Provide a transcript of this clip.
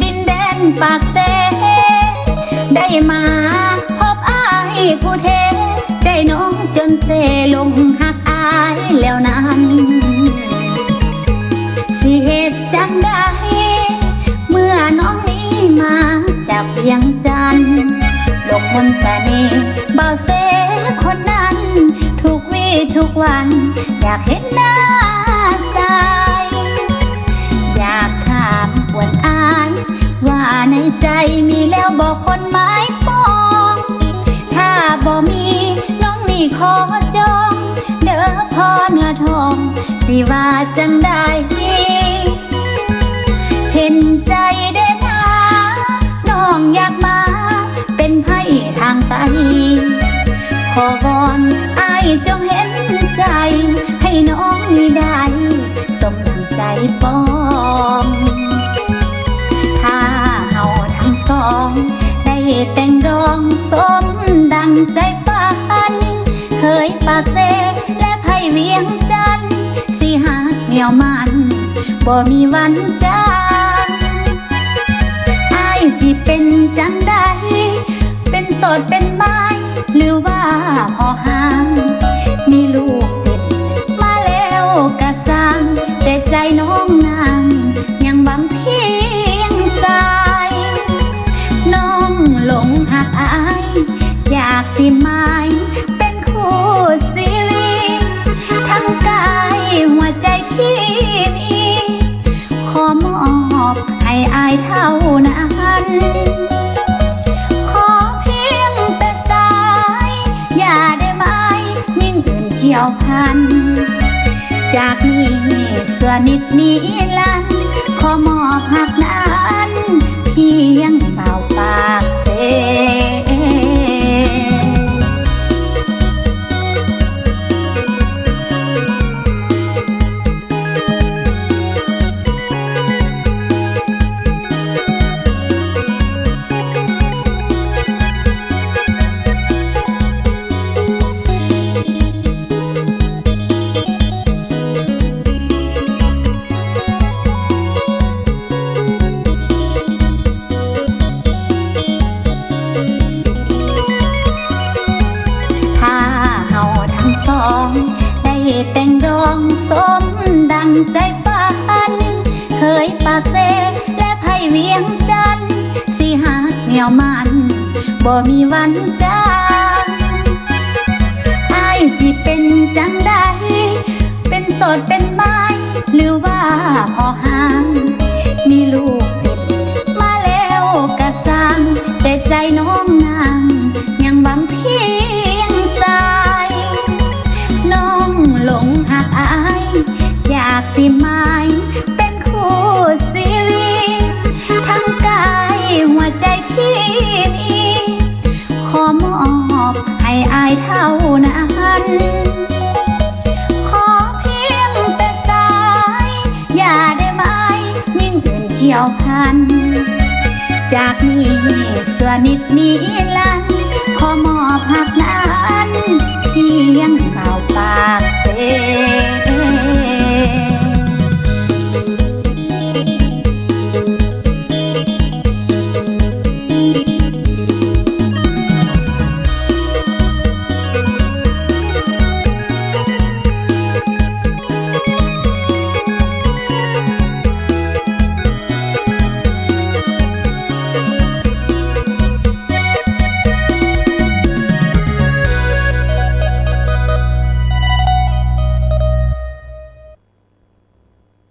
ดินแดนปากเซได้มาพบอายผู้เทได้น้องจนเซลงหักอายแล้วนั้นสิเหตุจังใดเมื่อน้องนี้มาจากเวียงจันทน์หลงมนต์เสน่ห์บ่าวเสคนนั้นทุกวี่ทุกวันอยากเห็นหน้าใสอยากถามปวนอายว่าในใจมีแล้วบอกคนหมายปองถ้าบ่มีน้องนี่ขอจองเด้อพ่อเนื้อทองสิว่าจังได้เห็นใจเด้นะน้องอยากมาเป็นไผ่ทางไตขอวอนอายจงเห็นใจให้น้องนี่ได้สมดังใจปองถ้าเฮาทั้งสองได้แต่งดองสมดังใจฝันเคยปากเซและไผ่เวียงจันทน์สิหักเหนียวมันบ่มีวันจางอายสิเป็นจังใดเป็นโสดเป็นไม้หรือว่าพอห่างมีลูกติดมาแล้วกะสร้างแต่ใจน้องนางยังบำเพ็ญสายน้องหลงหักอายอยากสิหมายเป็นคู่ชีวิตทั้งกายหัวใจที่มีขอมอบให้อายเท่านั้นขอเพียงแต่สายอย่าได้ไหมยิ่งอื่นเกี่ยวพันจากนี้ส่วนนิดนี้ลันขอมอบหักนั้นเพียงเบาปากเสได้แต่งดองสมดังใจฝันเคยปากเซและไผ่เวียงจันทน์สิหักเหนียวมันบ่มีวันจางอายสิเป็นจังใดเป็นโสดเป็นไม้หรือว่าพอห่างมีลูกติดมาแล้วกะสร้างแต่ใจน้องนางยังบำเพ็ญสายน้องหลงหักอายอยากสิหมายเป็นคู่ชีวิตทั้งกายหัวใจที่มีขอมอบให้อายเท่านั้นขอเพียงแต่สายอย่าได้ไหมยิ่งอื่นเกี่ยวพันจากนี้ส่วนนิดนี้ลันขอมอบหักนั้นเพียงเบาปากเส